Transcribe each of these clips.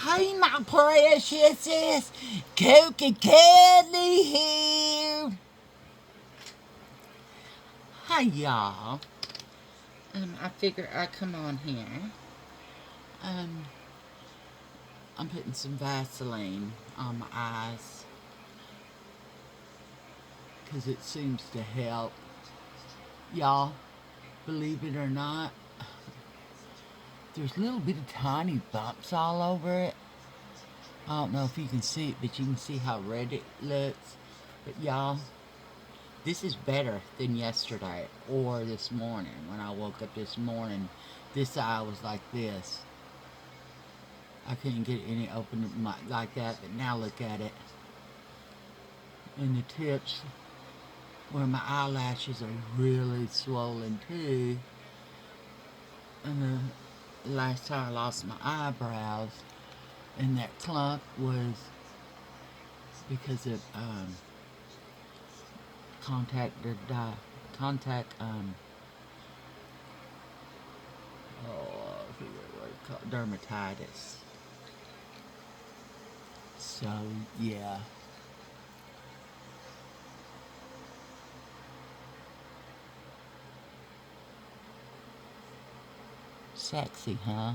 Hey, my preciouses, Cookie Candy here. Hi, y'all. I figure I'd come on here. Um, I'm putting some Vaseline on my eyes because it seems to help. Y'all, believe it or not, there's little bitty tiny bumps all over it. I don't know if you can see it, but you can see how red it looks. But y'all, this is better than yesterday or this morning. When I woke up this morning, this eye was like this. I couldn't get any open like that, but now look at it. And the tips where my eyelashes are really swollen too. And the last time I lost my eyebrows, and that clump was because of contact I forget what it's called, dermatitis. So yeah. Sexy, huh?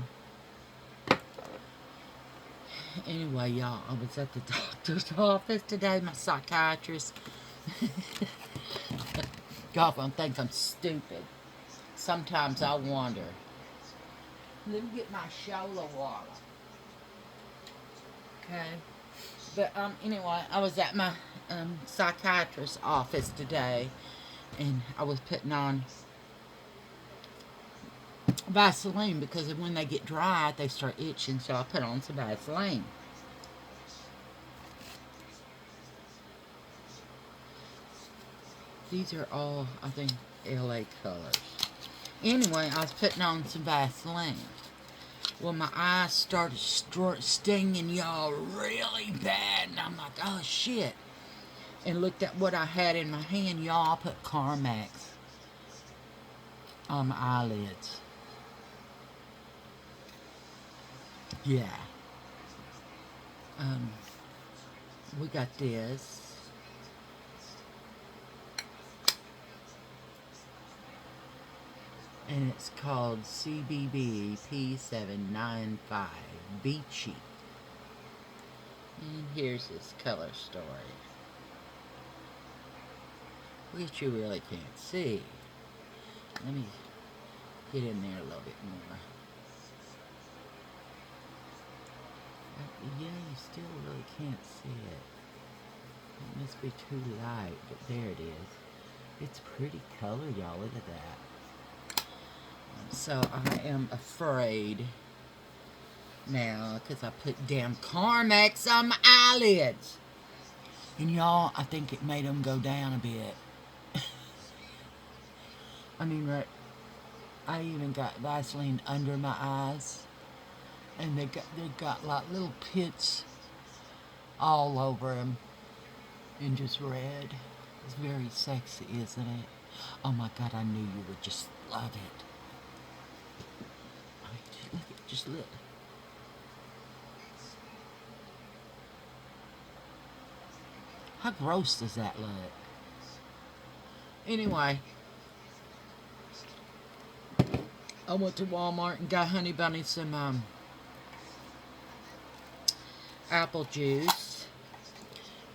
Anyway, y'all, I was at the doctor's office today, my psychiatrist. Y'all gonna think I'm stupid. Sometimes I wonder. Let me get my shoulder water. Okay. But anyway, I was at my psychiatrist's office today, and I was putting on Vaseline because when they get dry, they start itching. So I put on some Vaseline. These are all, I think, LA colors. Anyway, I was putting on some Vaseline. Well, my eyes started stinging, y'all, really bad. And I'm like, oh, shit. And looked at what I had in my hand. Y'all, I put Carmex on my eyelids. Yeah. We got this. And it's called CBB P795 Beachy. And here's this color story, which you really can't see. Let me get in there a little bit more. Yeah, you still really can't see it. It must be too light, but there it is. It's pretty color, y'all. Look at that. So I am afraid now because I put damn Carmex on my eyelids. And y'all, I think it made them go down a bit. I mean, right, I even got Vaseline under my eyes. And they got like little pits all over them. And just red. It's very sexy, isn't it? Oh my God, I knew you would just love it. Just look. How gross does that look? Anyway, I went to Walmart and got Honey Bunny some apple juice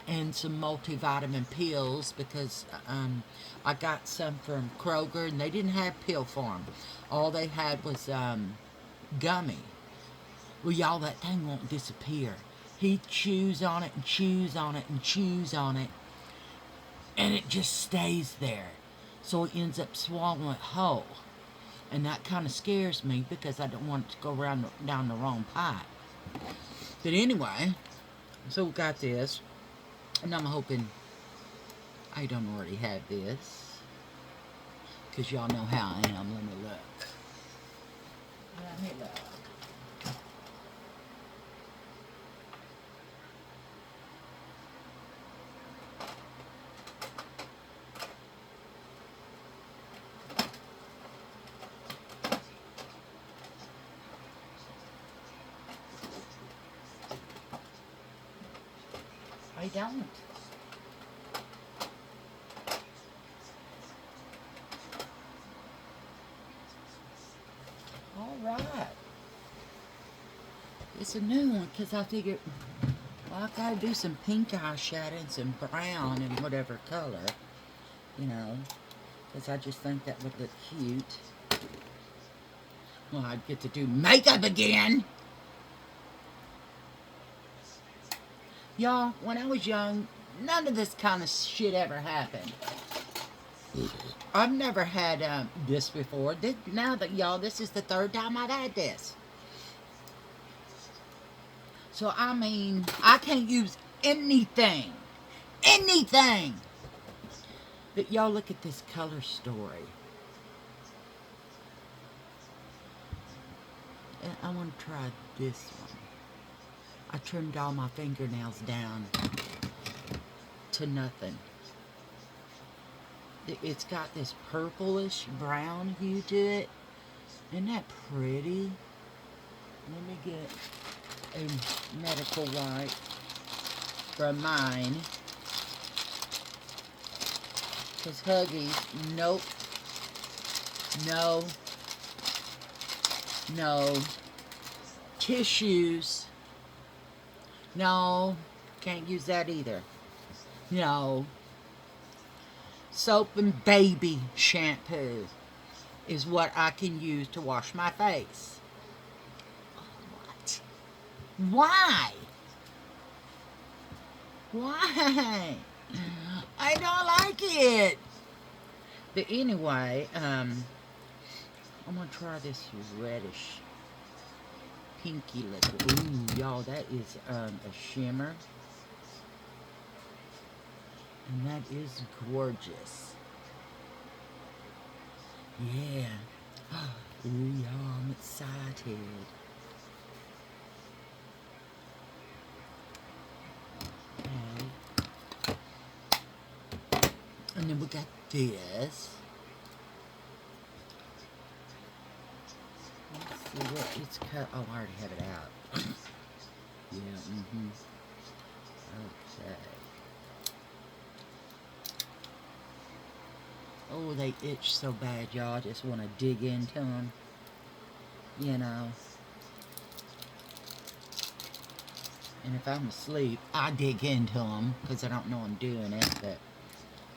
and some multivitamin pills because I got some from Kroger and they didn't have pill form. All they had was gummy. Well, y'all, that thing won't disappear. He chews on it and chews on it and chews on it, and it just stays there. So he ends up swallowing it whole. And that kind of scares me because I don't want it to go down the wrong pipe. But anyway, so we got this. And I'm hoping I don't already have this. Because y'all know how I am. Let me look. Let me look. they don't. All right. It's a new one because I figured, well, I gotta do some pink eyeshadow and some brown and whatever color, you know, because I just think that would look cute. Well, I'd get to do makeup again. Y'all, when I was young, none of this kind of shit ever happened. I've never had this before. Now that y'all, this is the third time I've had this. So, I mean, I can't use anything. Anything. But y'all look at this color story. And I want to try this one. I trimmed all my fingernails down to nothing. It's got this purplish brown hue to it. Isn't that pretty? Let me get a medical wipe from mine. Because Huggies, nope. No. No. Tissues. No. Can't use that either. No. Soap and baby shampoo is what I can use to wash my face. What? Why? Why? I don't like it. But anyway, I'm going to try this reddish pinky liquid. Ooh, y'all, that is a shimmer. And that is gorgeous. Yeah. Ooh, y'all, I'm excited. Okay. And then we got this. Let's see what it's cut. Oh, I already have it out. Yeah, Okay. Oh, they itch so bad, y'all. I just want to dig into them. You know. And if I'm asleep, I dig into them because I don't know I'm doing it. But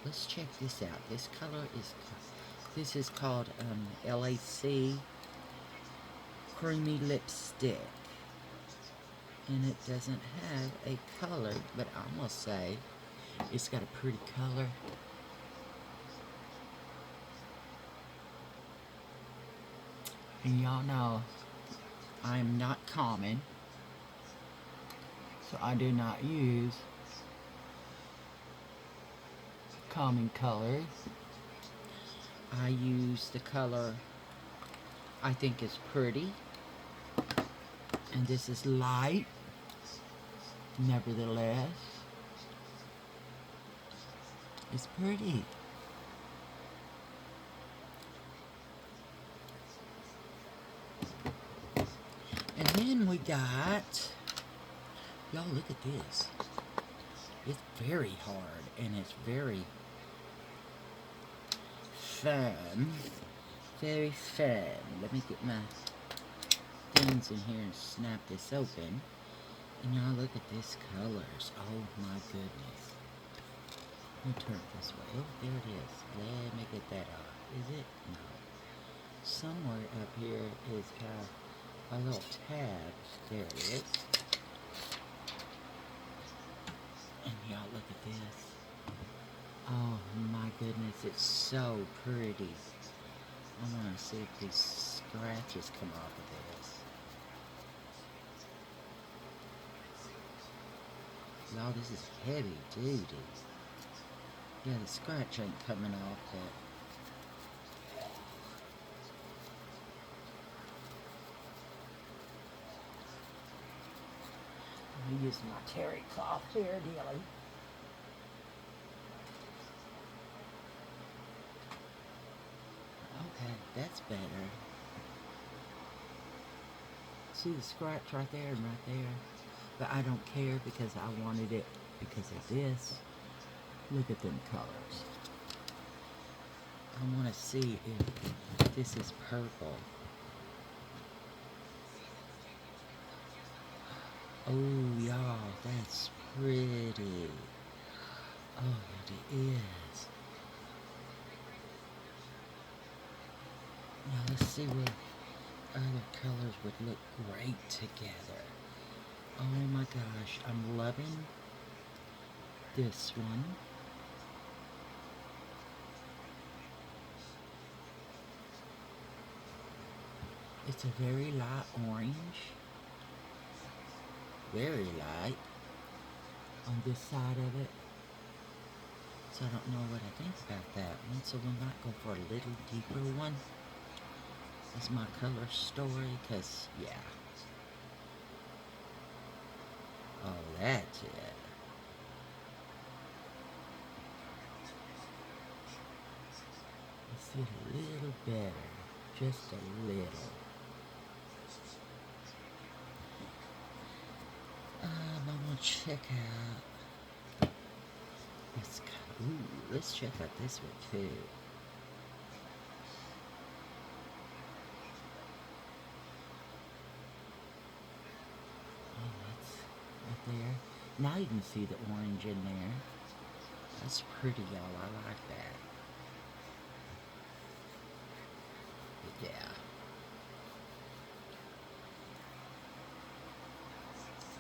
let's check this out. This color is, this is called LAC Creamy Lipstick. And it doesn't have a color, but I must say, it's got a pretty color. And y'all know, I'm not common, so I do not use common colors. I use the color I think is pretty, and this is light, nevertheless, it's pretty. And then we got, y'all look at this. It's very hard and it's very fun. Very fun. Let me get my things in here and snap this open. And y'all look at this colors. Oh my goodness. Let me turn it this way. Oh, there it is. Let me get that off. Is it? No. Somewhere up here is a little tab. There it is. And y'all look at this. Oh my goodness, it's so pretty. I want to see if these scratches come off of this. Y'all, this is heavy duty. Yeah, the scratch ain't coming off, but I'm using my terry cloth here, dealy. Okay, that's better. See the scratch right there and right there? But I don't care because I wanted it because of this. Look at them colors. I want to see if this is purple. Oh, y'all, that's pretty. Oh, it is. Now let's see what other colors would look great together. Oh my gosh, I'm loving this one. It's a very light orange. Very light on this side of it. So I don't know what I think about that one. So we might go for a little deeper one. That's my color story, because, yeah. Oh, that's it. Let's see it a little better. Just a little. I want to check out this. Ooh, let's check out this one too. Oh, that's right there. Now you can see the orange in there. That's pretty, y'all. I like that. But yeah.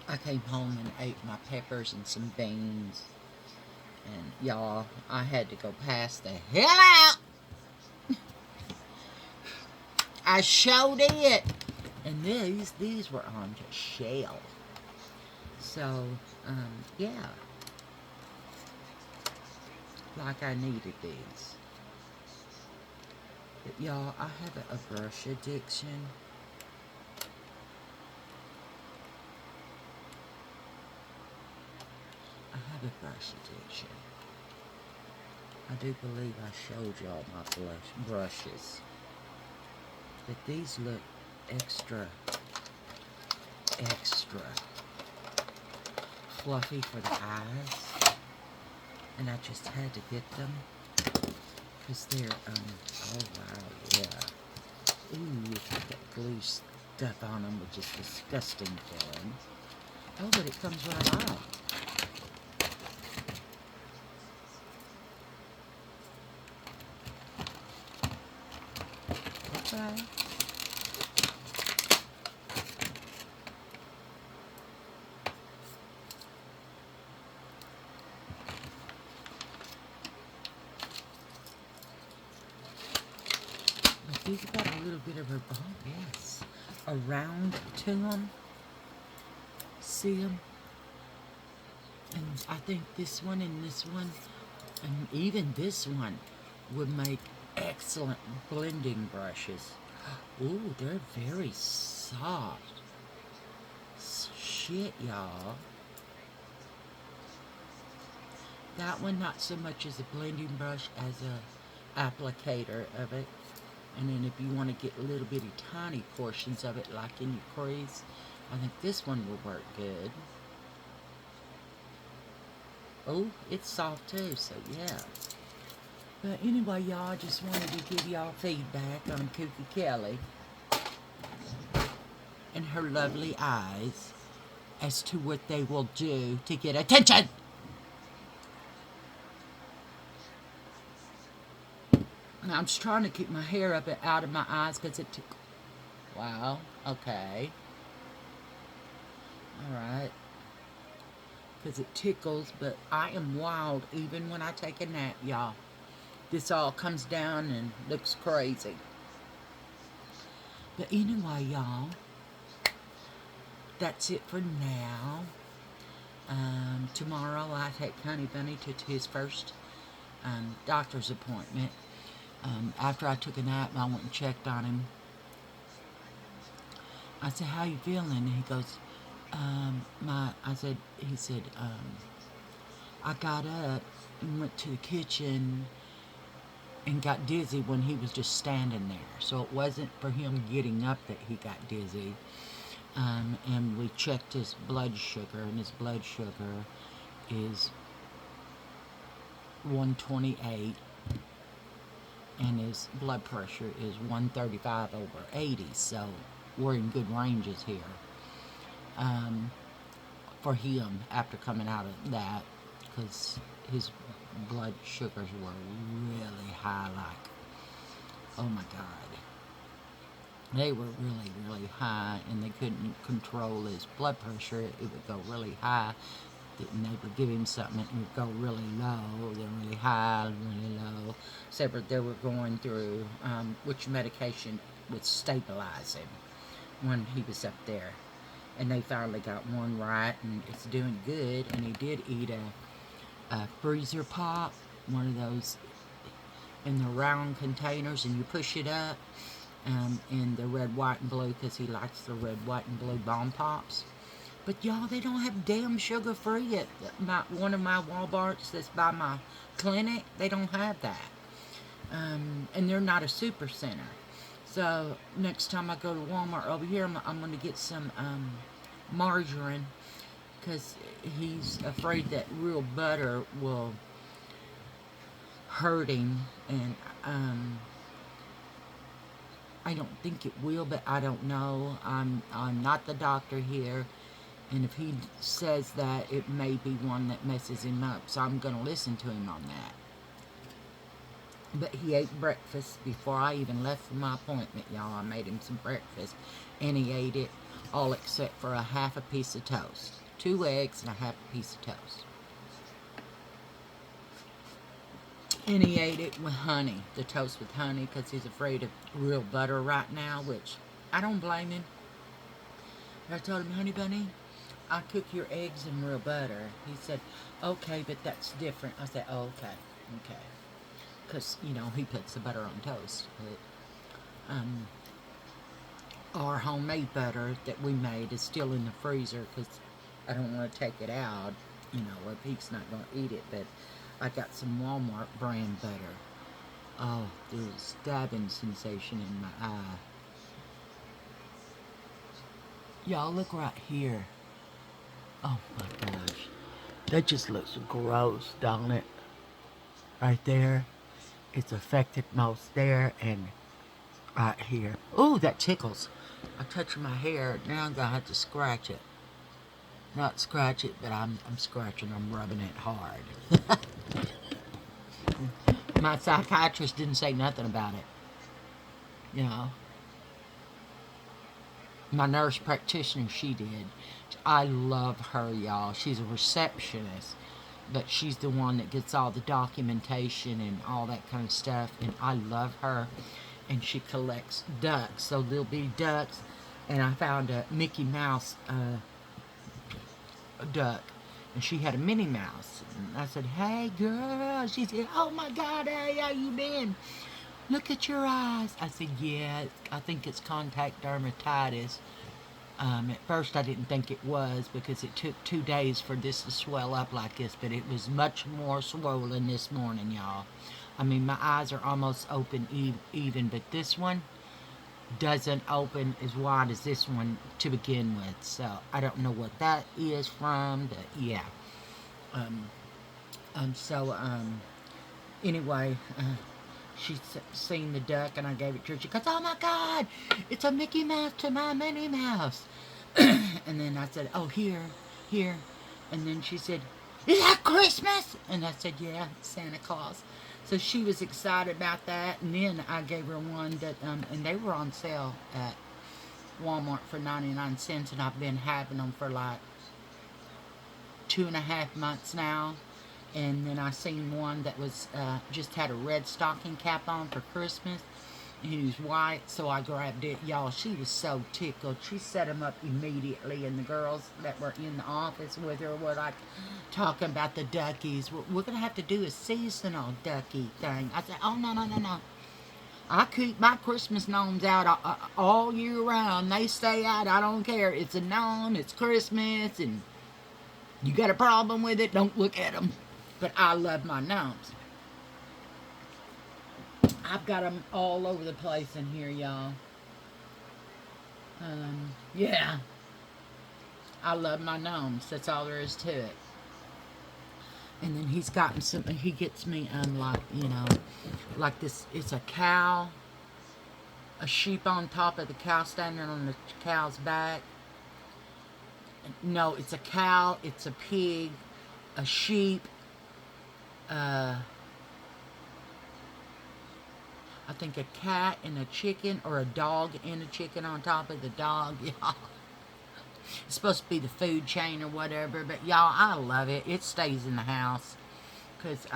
I came home and ate my peppers and some beans. And y'all, I had to go pass the hell out. I sure did. And these were on just shell. So, yeah. Like I needed these. But y'all, I have a brush addiction. I have a brush addiction. I do believe I showed y'all my brushes. But these look extra fluffy for the eyes. And I just had to get them. Because they're, oh wow, yeah. Ooh, that glue stuff on them, which is disgusting feeling. Oh, but it comes right off. Okay. But these got a little bit of a, oh yes, a round to them. See them? And I think this one and this one, and even this one, would make excellent blending brushes. Ooh, they're very soft. Shit, y'all. That one, not so much as a blending brush as a applicator of it. And then if you want to get little bitty tiny portions of it, like in your crease, I think this one will work good. Oh, it's soft too, so yeah. But anyway, y'all, I just wanted to give y'all feedback on Kooky Kelly and her lovely eyes as to what they will do to get attention. Now, I'm just trying to keep my hair up and out of my eyes because it tickles. Wow, okay. Alright. Because it tickles, but I am wild even when I take a nap, y'all. This all comes down and looks crazy. But anyway, y'all, that's it for now. Tomorrow I take Honey Bunny to his first doctor's appointment. After I took a nap, I went and checked on him. I said, "How you feeling?" And he goes, he said, I got up and went to the kitchen and got dizzy when he was just standing there. So it wasn't for him getting up that he got dizzy. And we checked his blood sugar, and his blood sugar is 128, and his blood pressure is 135 over 80, so we're in good ranges here. For him, after coming out of that, because his blood sugars were really high, like, oh my God. They were really, really high, and they couldn't control his blood pressure. It would go really high, and they would give him something, and it would go really low, then really high, really low. Separate, they were going through which medication would stabilize him when he was up there. And they finally got one right, and it's doing good. And he did eat a freezer pop, one of those in the round containers, and you push it up in the red, white, and blue, because he likes the red, white, and blue bomb pops. But y'all, they don't have damn sugar free at one of my Walmarts that's by my clinic. They don't have that. And they're not a super center. So next time I go to Walmart over here, I'm going to get some margarine, because he's afraid that real butter will hurt him, and I don't think it will, but I don't know. I'm not the doctor here, and if he says that, it may be one that messes him up, so I'm going to listen to him on that. But he ate breakfast before I even left for my appointment, y'all. I made him some breakfast, and he ate it all except for a half a piece of toast. 2 eggs and a half a piece of toast. And he ate it with honey, the toast with honey, because he's afraid of real butter right now, which I don't blame him. I told him, honey bunny, I cook your eggs in real butter. He said, okay, but that's different. I said, oh, okay. Because, you know, he puts the butter on toast. But, our homemade butter that we made is still in the freezer, because I don't want to take it out, you know, if he's not going to eat it. But I got some Walmart brand butter. Oh, there's a stabbing sensation in my eye. Y'all, look right here. Oh my gosh. That just looks gross, don't it? Right there. It's affected most there and right here. Ooh, that tickles. I'm touching my hair. Now I'm going to have to scratch it. Not scratch it, but I'm scratching. I'm rubbing it hard. My psychiatrist didn't say nothing about it. You know. My nurse practitioner, she did. I love her, y'all. She's a receptionist, but she's the one that gets all the documentation and all that kind of stuff, and I love her. And she collects ducks, so there'll be ducks, and I found a Mickey Mouse duck, and she had a Minnie Mouse, and I said, hey girl. She said, oh my God, hey, how you been? Look at your eyes. I said, yeah, I think it's contact dermatitis. At first I didn't think it was, because it took 2 days for this to swell up like this, but it was much more swollen this morning, y'all. I mean, my eyes are almost open even, but this one doesn't open as wide as this one to begin with. So I don't know what that is from, but yeah. Anyway, she seen the duck, and I gave it to her. She goes, oh my God, it's a Mickey Mouse to my Minnie Mouse. And then I said, oh, here. And then she said, is that Christmas? And I said, yeah, Santa Claus. So she was excited about that. And then I gave her one that, and they were on sale at Walmart for 99 cents. And I've been having them for like 2.5 months now. And then I seen one that was just had a red stocking cap on for Christmas. And he was white, so I grabbed it. Y'all, she was so tickled. She set him up immediately, and the girls that were in the office with her were like talking about the duckies. We're going to have to do a seasonal ducky thing. I said, oh, no. I keep my Christmas gnomes out all year round. They stay out. I don't care. It's a gnome. It's Christmas, and you got a problem with it, don't look at them. But I love my gnomes. I've got them all over the place in here, y'all. Yeah. I love my gnomes. That's all there is to it. And then he's gotten some, he gets me, like, you know, like this, it's a cow, a sheep on top of the cow standing on the cow's back. No, it's a cow, it's a pig, a sheep, I think a cat and a chicken, or a dog and a chicken on top of the dog. Y'all, it's supposed to be the food chain or whatever, but y'all, I love it. It stays in the house. Because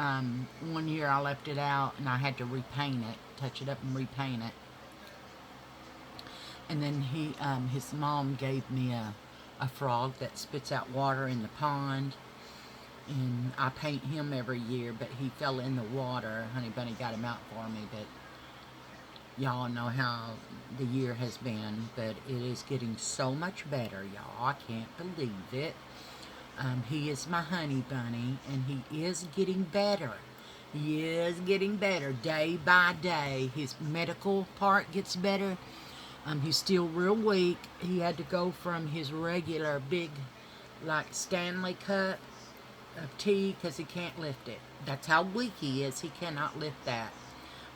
one year I left it out and I had to repaint it, touch it up and repaint it. And then his mom gave me a frog that spits out water in the pond. And I paint him every year, but he fell in the water. Honey Bunny got him out for me, but y'all know how the year has been. But it is getting so much better, y'all. I can't believe it. He is my honey bunny, and he is getting better. He is getting better day by day. His medical part gets better. He's still real weak. He had to go from his regular big, like, Stanley cup of tea because he can't lift it. That's how weak he is. He cannot lift that.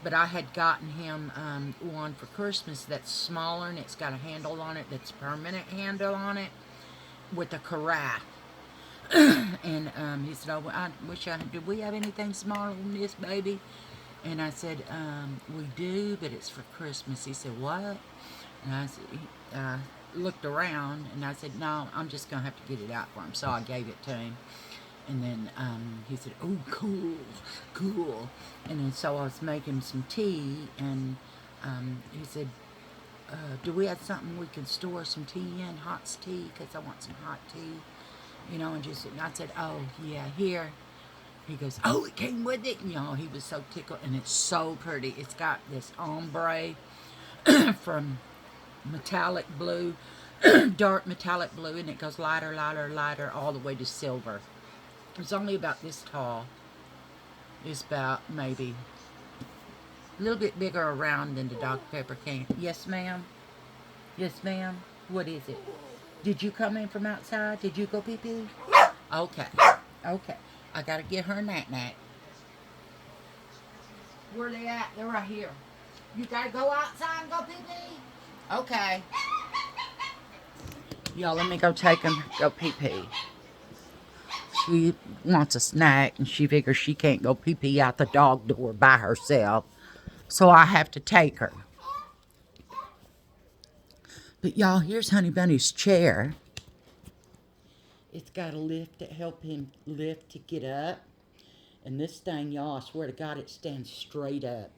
But I had gotten him one for Christmas that's smaller, and it's got a handle on it that's a permanent handle on it with a carafe. And he said, "Oh, I wish did we have anything smaller than this, baby?" And I said, "We do, but it's for Christmas." He said, "What?" And I said, looked around, and I said, "No, I'm just going to have to get it out for him." So I gave it to him. And then he said, "Oh, cool, cool." And then so I was making some tea, and he said, "Do we have something we can store some tea in, hot tea, because I want some hot tea?" You know, and I said, "Oh, yeah, here." He goes, "Oh, it came with it." You know, he was so tickled, and it's so pretty. It's got this ombre from metallic blue, dark metallic blue, and it goes lighter, lighter, lighter, all the way to silver. It's only about this tall. It's about maybe a little bit bigger around than the Dr. Pepper can. Yes, ma'am? Yes, ma'am? What is it? Did you come in from outside? Did you go pee-pee? Okay. Okay. I gotta get her a nap-nap. Where they at? They're right here. You gotta go outside and go pee-pee? Okay. Y'all, let me go take him, go pee-pee. She wants a snack, and she figures she can't go pee-pee out the dog door by herself. So I have to take her. But y'all, here's Honey Bunny's chair. It's got a lift to help him lift to get up. And this thing, y'all, I swear to God, it stands straight up.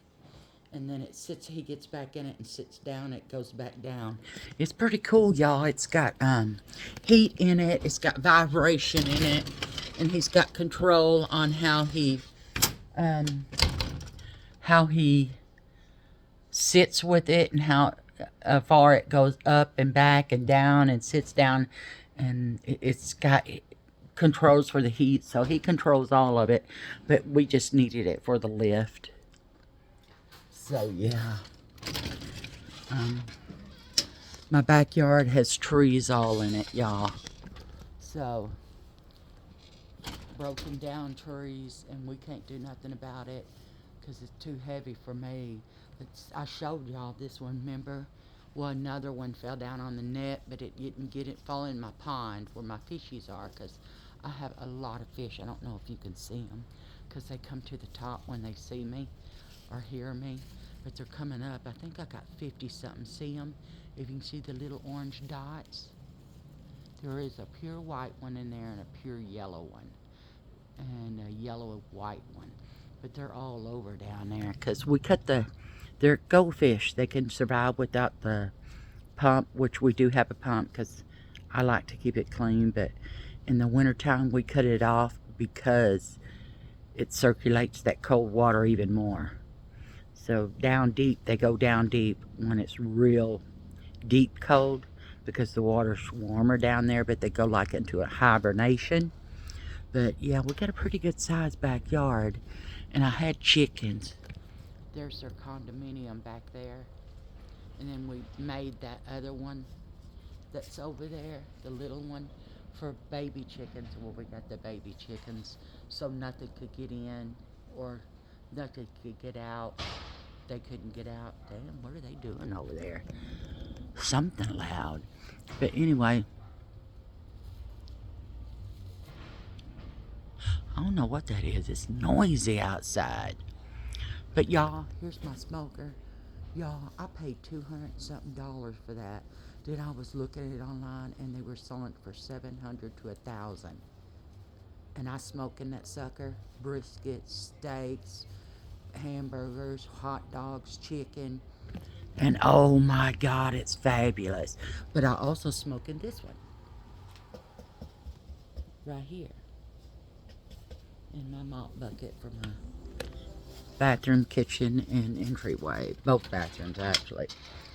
And then it sits, he gets back in it and sits down, it goes back down. It's pretty cool, y'all. It's got heat in it, it's got vibration in it, and he's got control on how he sits with it, and how far it goes up and back and down and sits down. And it's got controls for the heat, so he controls all of it, but we just needed it for the lift. So yeah, my backyard has trees all in it, y'all. So broken down trees, and we can't do nothing about it because it's too heavy for me. But I showed y'all this one, remember? Well, another one fell down on the net, but it didn't fall in my pond where my fishies are, because I have a lot of fish. I don't know if you can see them because they come to the top when they see me or hear me, but they're coming up. I think I got 50 something. See them? If you can see the little orange dots, there is a pure white one in there and a pure yellow one and a yellow white one, but they're all over down there because we cut they're goldfish. They can survive without the pump, which we do have a pump because I like to keep it clean, but in the wintertime we cut it off because it circulates that cold water even more. So down deep, they go down deep when it's real deep cold because the water's warmer down there, but they go like into a hibernation. But yeah, we got a pretty good sized backyard, and I had chickens. There's their condominium back there, and then we made that other one that's over there, the little one. for baby chickens. Well, we got the baby chickens, so nothing could get in or nothing could get out. They couldn't get out. Damn, what are they doing over there? Something loud. But anyway, I don't know what that is. It's noisy outside. But y'all, here's my smoker. Y'all, I paid $200 something for that. Then I was looking at it online and they were selling it for $700 to $1,000. And I smoke in that sucker. Brisket, steaks, hamburgers, hot dogs, chicken. And oh my God, it's fabulous. But I also smoke in this one. Right here. In my mop bucket for my bathroom, kitchen, and entryway. Both bathrooms, actually.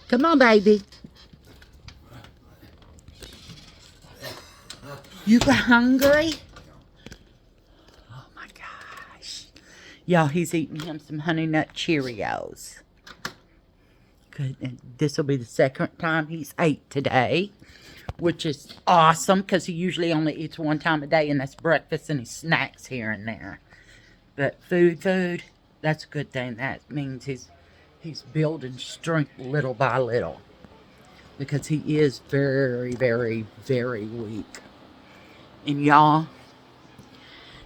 Come on, baby. You hungry? Oh my gosh. Y'all, he's eating him some Honey Nut Cheerios. Good. And this will be the second time he's ate today, which is awesome because he usually only eats one time a day, and that's breakfast and he snacks here and there. But food, that's a good thing. That means he's building strength little by little because he is very, very, very weak. And y'all,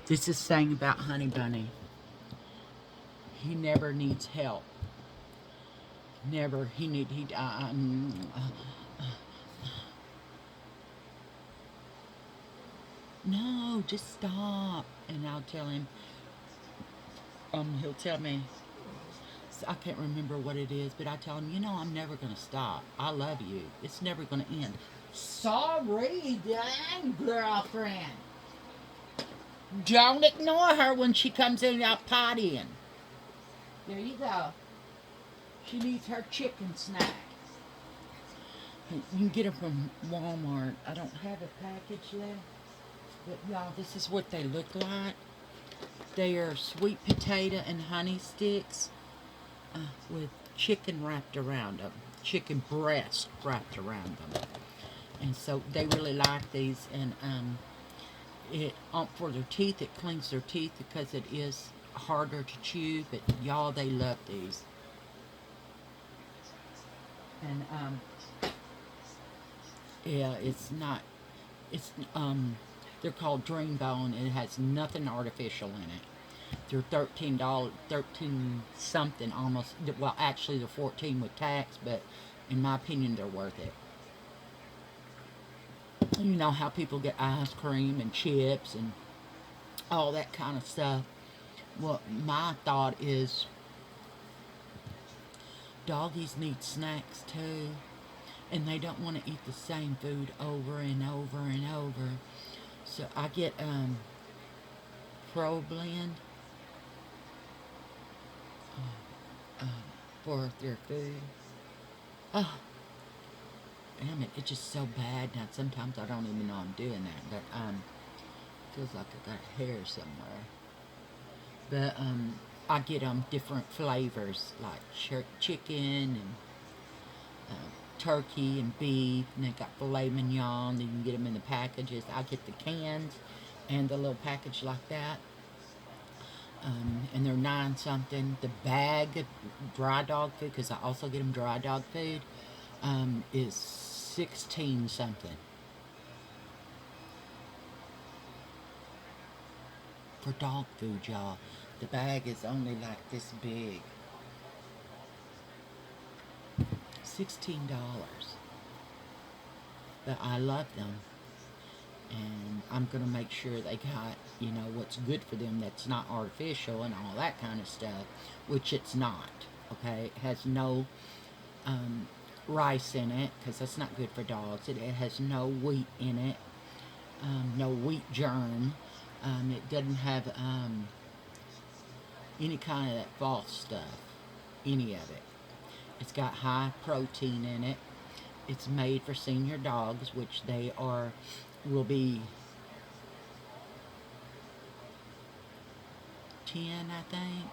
this is saying about Honey Bunny. He never needs help. Never. No, just stop. And I'll tell him, he'll tell me, I can't remember what it is, but I tell him, I'm never going to stop. I love you. It's never going to end. Sorry, dang, girlfriend. Don't ignore her when she comes in out pottying. There you go. She needs her chicken snack. You can get them from Walmart. I don't have a package left. But y'all, this is what they look like. They are sweet potato and honey sticks with chicken wrapped around them. Chicken breast wrapped around them. And so they really like these. And it for their teeth, it cleans their teeth because it is harder to chew. But y'all, they love these. And yeah, they're called Dream Bone, and it has nothing artificial in it. They're $13 something almost. Well, actually, they're 14 with tax, but in my opinion, they're worth it. You know how people get ice cream and chips and all that kind of stuff. Well, my thought is doggies need snacks too, and they don't want to eat the same food over and over and over. So I get Pro Blend for their food. Oh, damn it! It's just so bad now. Sometimes I don't even know I'm doing that, but feels like I got hair somewhere. But I get different flavors like chicken and turkey and beef, and they got filet mignon. You can get them in the packages. I get the cans and the little package like that. And they're 9 something. The bag of dry dog food, because I also get them dry dog food, is 16 something. For dog food, y'all. The bag is only like this big. $16. But I love them. And I'm going to make sure they got, what's good for them that's not artificial and all that kind of stuff, which it's not, okay? It has no rice in it, because that's not good for dogs. It has no wheat in it, no wheat germ. It doesn't have any kind of that false stuff, any of it. It's got high protein in it. It's made for senior dogs, which will be 10, I think,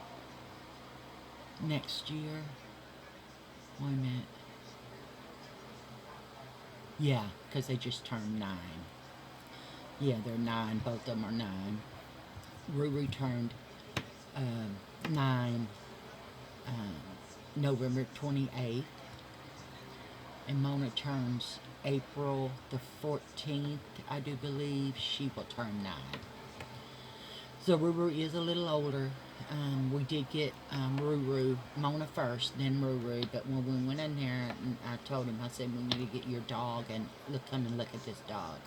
next year. Wait a minute. Yeah, because they just turned 9. Yeah, they're 9. Both of them are 9. Ruru turned 9 November 28th, and Mona turns April the 14th, I do believe. She will turn 9. So Ruru is a little older. We did get Mona first, then Ruru. But when we went in there, I told him, I said, we need to get your dog and come and look at this dog.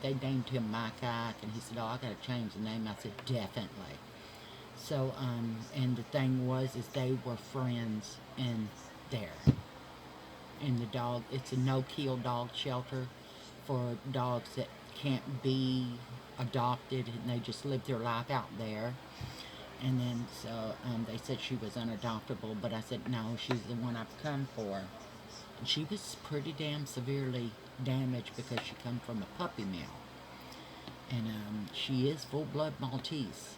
They named him Mike, and he said, oh, I got to change the name. I said, definitely. So, and the thing was, is they were friends in there. And the dog, it's a no-kill dog shelter for dogs that can't be adopted, and they just live their life out there. And then, so, they said she was unadoptable, but I said, no, she's the one I've come for. And she was pretty damn severely damaged because she come from a puppy mill. And, she is full-blood Maltese.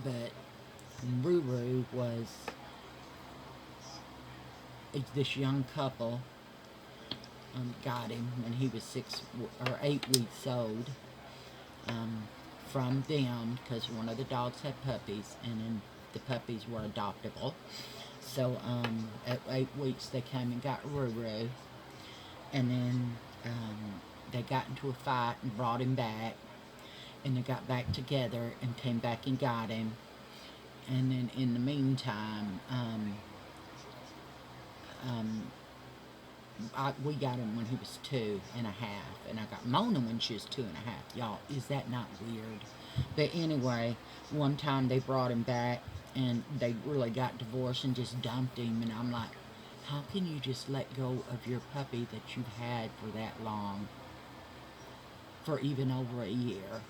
But Ruru was this young couple got him when he was 6 or 8 weeks old from them, because one of the dogs had puppies, and then the puppies were adoptable. So at 8 weeks they came and got Ruru, and then they got into a fight and brought him back, and they got back together and came back and got him. And then in the meantime, we got him when he was 2 and a half, and I got Mona when she was 2 and a half. Y'all, is that not weird? But anyway, one time they brought him back, and they really got divorced and just dumped him, and I'm like, how can you just let go of your puppy that you've had for that long, for even over a year,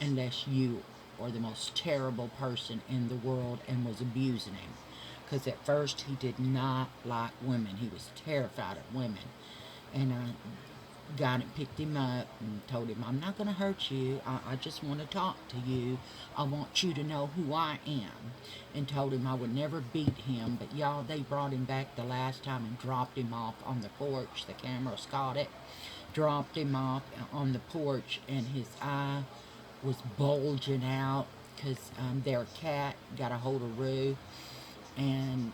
unless you are the most terrible person in the world and was abusing him? Because at first he did not like women. He was terrified of women. And I got him, picked him up, and told him, I'm not going to hurt you. I just want to talk to you. I want you to know who I am. And told him I would never beat him. But y'all, they brought him back the last time and dropped him off on the porch. The cameras caught it. Dropped him off on the porch, and his eye was bulging out because their cat got a hold of Rue. And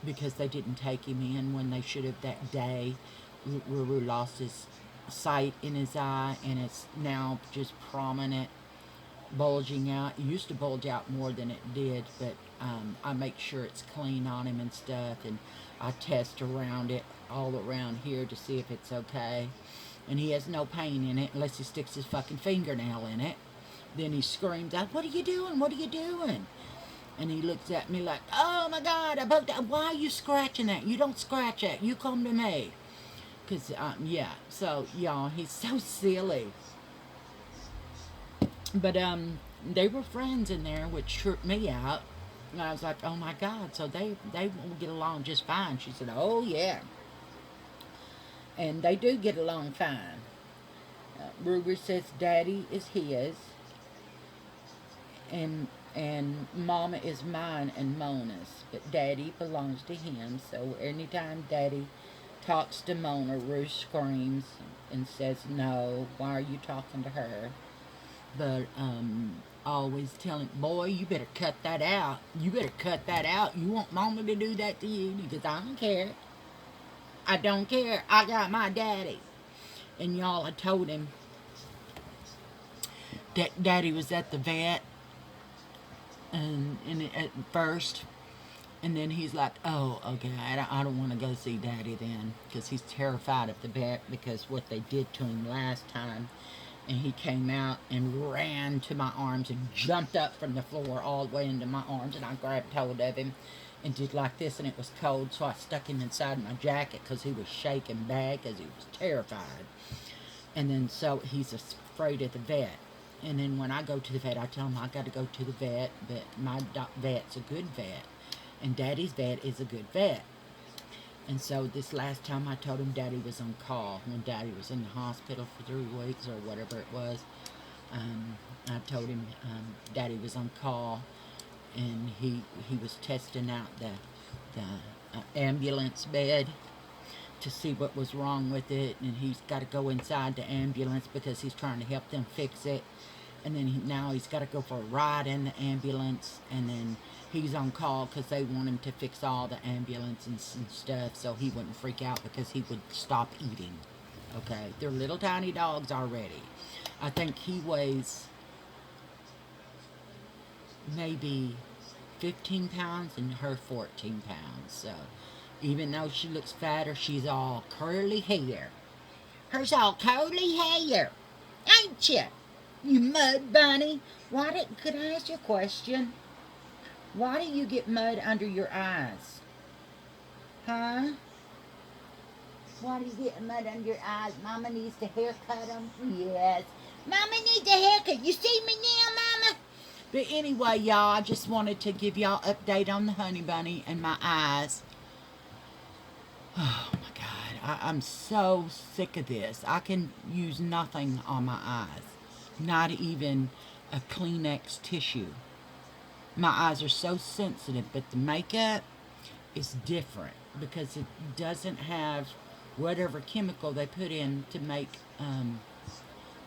because they didn't take him in when they should have that day, Ruru lost his sight in his eye, and it's now just prominent, bulging out. It used to bulge out more than it did, but I make sure it's clean on him and stuff, and I test around it, all around here, to see if it's okay. And he has no pain in it unless he sticks his fucking fingernail in it. Then he screams out, what are you doing? What are you doing? And he looks at me like, oh my God, I poked that. Why are you scratching that? You don't scratch that. You come to me. Because, yeah. So, y'all, he's so silly. But, they were friends in there, which tripped me out. And I was like, oh my God. So they will get along just fine. She said, oh yeah. And they do get along fine. Ruby says Daddy is his. And Mama is mine and Mona's, but Daddy belongs to him. So anytime Daddy talks to Mona, Rue screams and says, no, why are you talking to her? But always telling, boy, you better cut that out. You better cut that out. You want Mama to do that to you? Because I don't care. I don't care. I got my daddy. And y'all, I told him that Daddy was at the vet, and at first, and then he's like, oh, okay, I don't want to go see Daddy then, because he's terrified of the vet, because what they did to him last time. And he came out and ran to my arms and jumped up from the floor all the way into my arms, and I grabbed hold of him and did like this, and it was cold, so I stuck him inside my jacket because he was shaking bad because he was terrified. And then so he's afraid of the vet. And then when I go to the vet, I tell him I got to go to the vet, but my vet's a good vet, and Daddy's vet is a good vet. And so this last time I told him Daddy was on call, when Daddy was in the hospital for 3 weeks or whatever it was. I told him Daddy was on call, and he was testing out the ambulance bed to see what was wrong with it, and he's got to go inside the ambulance because he's trying to help them fix it. And then now he's got to go for a ride in the ambulance, and then he's on call because they want him to fix all the ambulance and stuff so he wouldn't freak out because he would stop eating. Okay, they're little tiny dogs already. I think he weighs maybe 15 pounds and her 14 pounds. So even though she looks fatter, she's all curly hair. Her's all curly hair, ain't you? You mud bunny. Could I ask you a question? Why do you get mud under your eyes? Huh? Why do you get mud under your eyes? Mama needs to haircut them. Yes. Mama needs a haircut. You see me now, Mama? But anyway, y'all, I just wanted to give y'all an update on the honey bunny and my eyes. Oh, my God. I'm so sick of this. I can use nothing on my eyes. Not even a Kleenex tissue. My eyes are so sensitive, but the makeup is different because it doesn't have whatever chemical they put in to make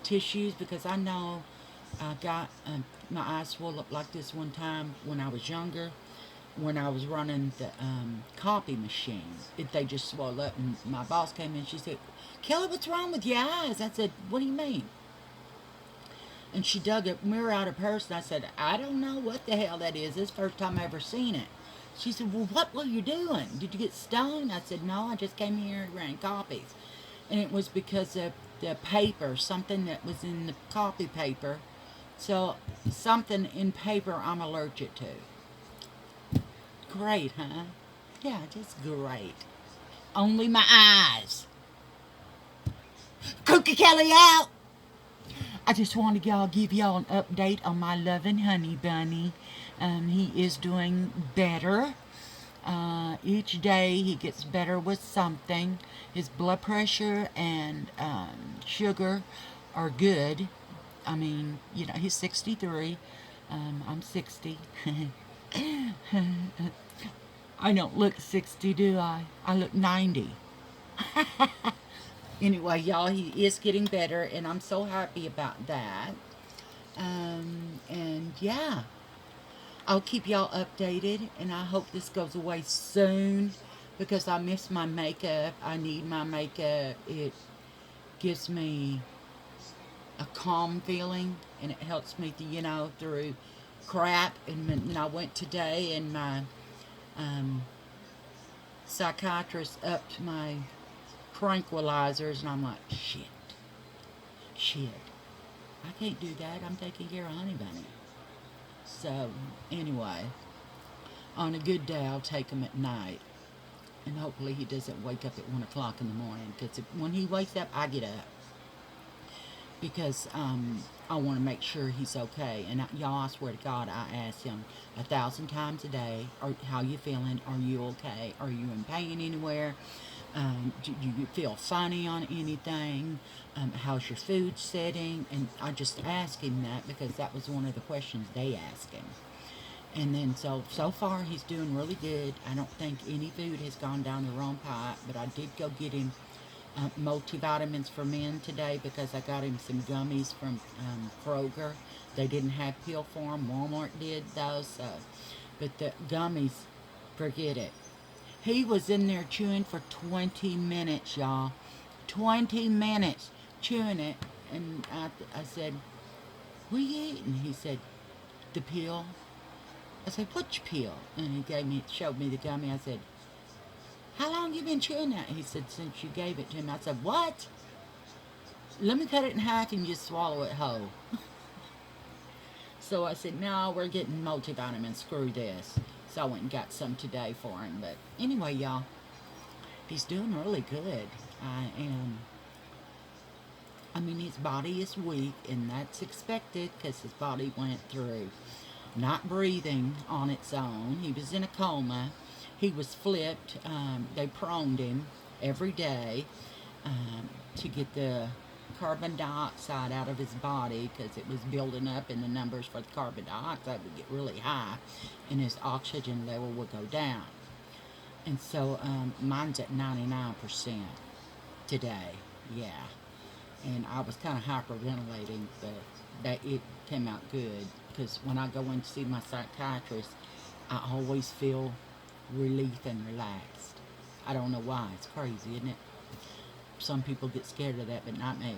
tissues, because I know I got my eyes swelled up like this one time when I was younger, when I was running the copy machine. They just swelled up, and my boss came in, she said, "Kelly, what's wrong with your eyes?" I said, "What do you mean?" And she dug a mirror out of purse, and I said, "I don't know what the hell that is. This is the first time I ever seen it." She said, "Well, what were you doing? Did you get stoned?" I said, "No, I just came here and ran copies." And it was because of the paper, something that was in the copy paper. So, something in paper I'm allergic to. Great, huh? Yeah, just great. Only my eyes. Cookie Kelly out! I just wanted to give y'all an update on my loving honey bunny. He is doing better. Each day he gets better with something. His blood pressure and sugar are good. I mean, you know, he's 63. I'm 60. I don't look 60, do I? I look 90. Anyway, y'all, he is getting better, and I'm so happy about that. And yeah, I'll keep y'all updated, and I hope this goes away soon because I miss my makeup. I need my makeup. It gives me a calm feeling, and it helps me to, through crap. And I went today, and my psychiatrist upped my tranquilizers, and I'm like, shit, I can't do that. I'm taking care of Honey Bunny. So, anyway, on a good day, I'll take him at night. And hopefully he doesn't wake up at 1 o'clock in the morning. Because when he wakes up, I get up. Because I want to make sure he's okay. And y'all, I swear to God, I ask him 1,000 times a day, how you feeling? Are you okay? Are you in pain anywhere? Do you feel funny on anything? How's your food setting? And I just ask him that because that was one of the questions they asked him. And then so far he's doing really good. I don't think any food has gone down the wrong pipe, but I did go get him multivitamins for men today because I got him some gummies from Kroger. They didn't have pill form. Walmart did those. But the gummies, forget it. He was in there chewing for 20 minutes, y'all. 20 minutes chewing it. And I said, "What are you eating?" He said, "The pill." I said, "Which pill?" And he showed me the gummy. I said, "How long you been chewing that?" He said, "Since you gave it to him." I said, "What? Let me cut it in half and just swallow it whole." So I said, "No, we're getting multivitamins. Screw this." So I went and got some today for him. But anyway, y'all, he's doing really good. I mean, his body is weak, and that's expected because his body went through not breathing on its own. He was in a coma. He was flipped. They proned him every day to get the carbon dioxide out of his body because it was building up, and the numbers for the carbon dioxide would get really high and his oxygen level would go down. And so mine's at 99% today. Yeah. And I was kind of hyperventilating, but that it came out good because when I go in to see my psychiatrist, I always feel relief and relaxed. I don't know why. It's crazy, isn't it? Some people get scared of that, but not me.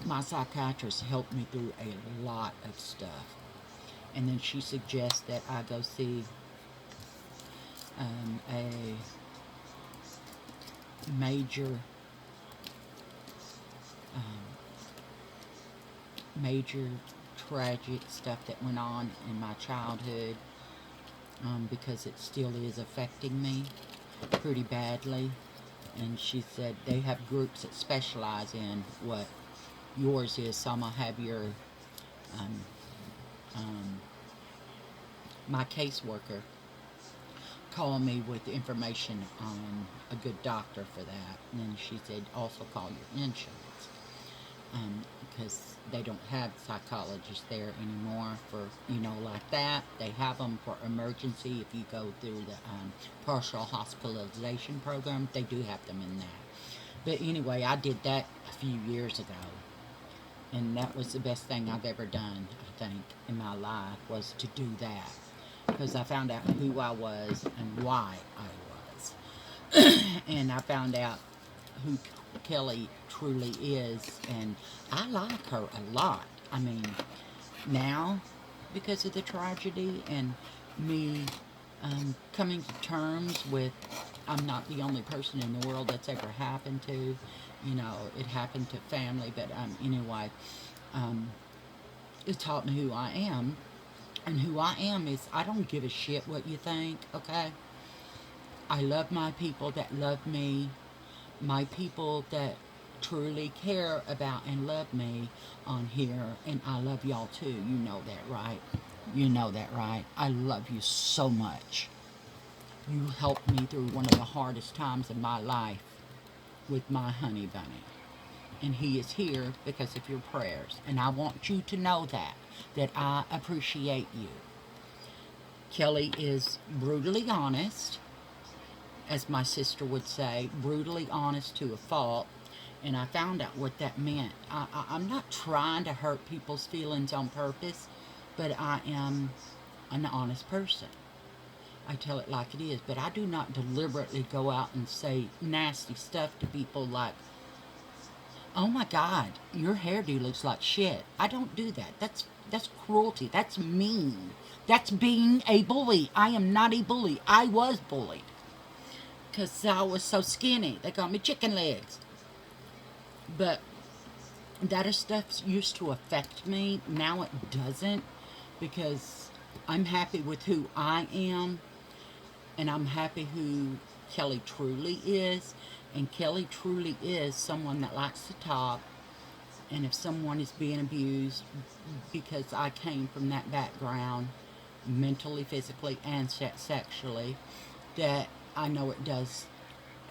My psychiatrist helped me through a lot of stuff. And then she suggests that I go see a major major tragic stuff that went on in my childhood, because it still is affecting me pretty badly. And she said they have groups that specialize in what yours is, so I'm going to have um, um, my caseworker call me with information on a good doctor for that. And then she said also call your insurance, because they don't have psychologists there anymore for, like that. They have them for emergency. If you go through the partial hospitalization program, they do have them in that. But anyway, I did that a few years ago, and that was the best thing I've ever done, I think, in my life, was to do that, because I found out who I was and why I was. And I found out who Kelly truly is, and I like her a lot. I mean, now, because of the tragedy and me coming to terms with, I'm not the only person in the world that's ever happened to. It happened to family, but anyway, it taught me who I am. And who I am is, I don't give a shit what you think, okay? I love my people that love me, my people that truly care about and love me on here, and I love y'all too. You know that, right? You know that, right? I love you so much. You helped me through one of the hardest times of my life with my honey bunny. And he is here because of your prayers. And I want you to know that I appreciate you. Kelly is brutally honest, as my sister would say, brutally honest to a fault. And I found out what that meant. I'm not trying to hurt people's feelings on purpose, but I am an honest person. I tell it like it is, but I do not deliberately go out and say nasty stuff to people like, oh my God, your hairdo looks like shit. I don't do that. That's cruelty. That's mean. That's being a bully. I am not a bully. I was bullied because I was so skinny. They called me chicken legs. But that is stuff used to affect me. Now it doesn't, because I'm happy with who I am, and I'm happy who Kelly truly is. And Kelly truly is someone that likes to talk. And if someone is being abused, because I came from that background, mentally, physically, and sexually, that I know it does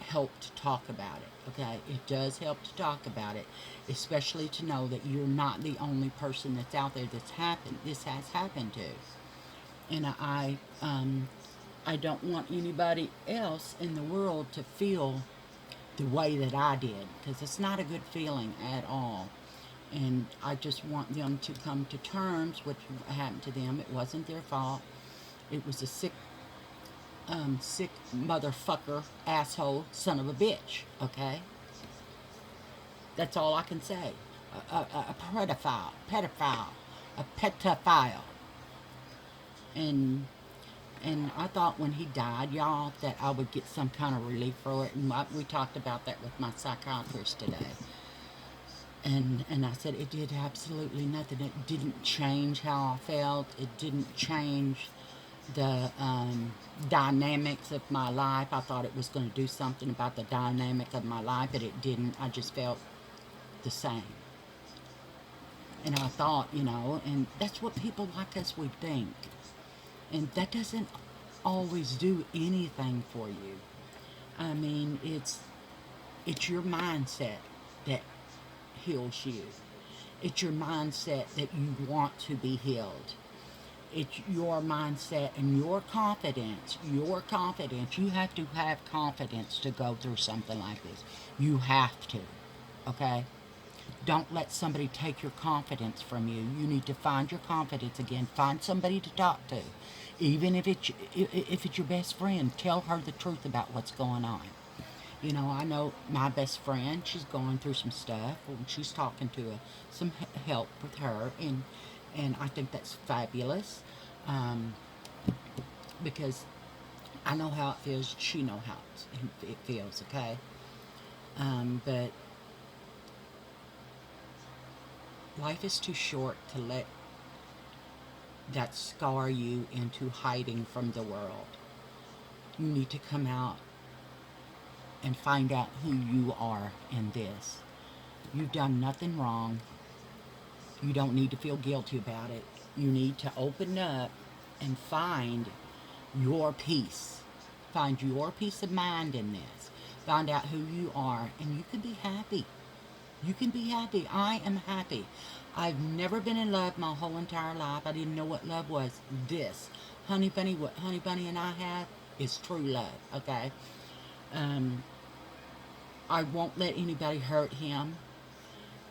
help to talk about it, okay? It does help to talk about it, especially to know that you're not the only person that's out there this has happened to. And I don't want anybody else in the world to feel the way that I did, because it's not a good feeling at all. And I just want them to come to terms with what happened to them. It wasn't their fault. It was a sick motherfucker, asshole, son of a bitch, okay? That's all I can say. A pedophile, a pedophile. And I thought when he died, y'all, that I would get some kind of relief for it. And we talked about that with my psychiatrist today. And I said it did absolutely nothing. It didn't change how I felt. It didn't change the dynamics of my life. I thought it was going to do something about the dynamic of my life, but it didn't. I just felt the same. And I thought, and that's what people like us would think. And that doesn't always do anything for you. I mean, it's your mindset that heals you. It's your mindset that you want to be healed. It's your mindset and your confidence. Your confidence. You have to have confidence to go through something like this. You have to. Okay? Don't let somebody take your confidence from you. You need to find your confidence again. Find somebody to talk to. Even if it's your best friend, tell her the truth about what's going on. You know, I know my best friend, she's going through some stuff. She's talking to some help with her, and I think that's fabulous, um, because I know how it feels. She knows how it feels, okay? But life is too short to let that scar you into hiding from the world. You need to come out and find out who you are in this. You've done nothing wrong. You don't need to feel guilty about it. You need to open up and find your peace. Find your peace of mind in this. Find out who you are, and you can be happy. You can be happy. I am happy. I've never been in love my whole entire life. I didn't know what love was. This, Honey Bunny, what Honey Bunny and I have is true love, okay? I won't let anybody hurt him.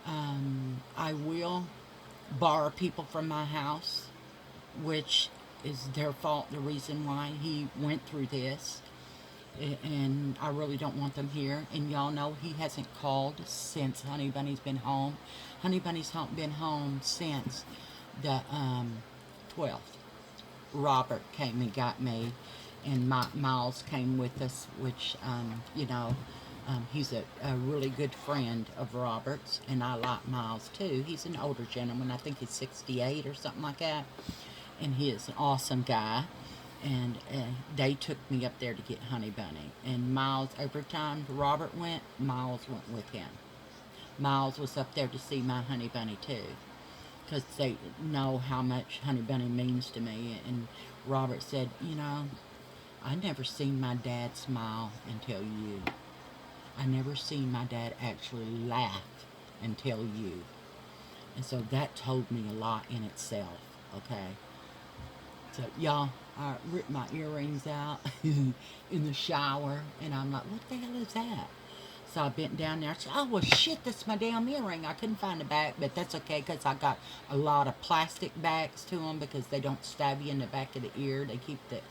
I will borrow people from my house, which is their fault, the reason why he went through this. And I really don't want them here. And y'all know he hasn't called since Honey Bunny's been home. Honey Bunny's been home since the 12th. Robert came and got me, and Miles came with us, which, he's a really good friend of Robert's, and I like Miles too. He's an older gentleman. I think he's 68 or something like that, and he is an awesome guy. And they took me up there to get Honey Bunny. And Miles, every time Robert went, Miles went with him. Miles was up there to see my Honey Bunny too, because they know how much Honey Bunny means to me. And Robert said, I never seen my dad smile until you. I never seen my dad actually laugh until you. And so that told me a lot in itself, okay? So, y'all, I ripped my earrings out in the shower, and I'm like, what the hell is that? So I bent down there. I said, oh, well, shit, that's my damn earring. I couldn't find the back, but that's okay, because I got a lot of plastic backs to them, because they don't stab you in the back of the ear. They keep the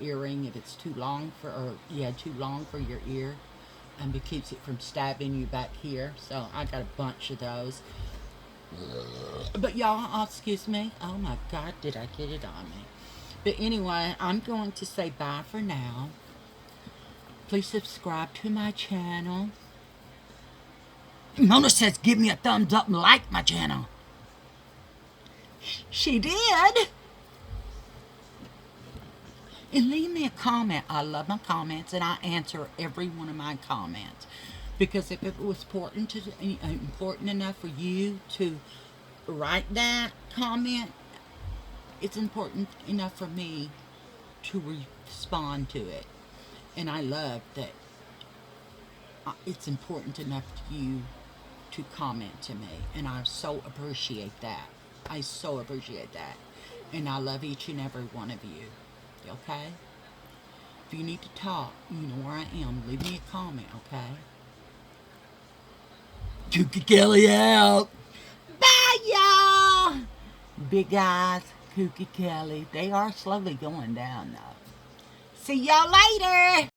earring, if it's too long for your ear, it keeps it from stabbing you back here. So I got a bunch of those. But y'all, excuse me. Oh my God, did I get it on me? But anyway, I'm going to say bye for now. Please subscribe to my channel. Mona says give me a thumbs up and like my channel. She did. And leave me a comment. I love my comments, and I answer every one of my comments. Because if it was important enough for you to write that comment, it's important enough for me to respond to it. And I love that it's important enough to you to comment to me. And I so appreciate that. I so appreciate that. And I love each and every one of you. Okay? If you need to talk, you know where I am. Leave me a comment, okay? Kooky Kelly out. Bye, y'all. Big eyes, Kooky Kelly. They are slowly going down, though. See y'all later.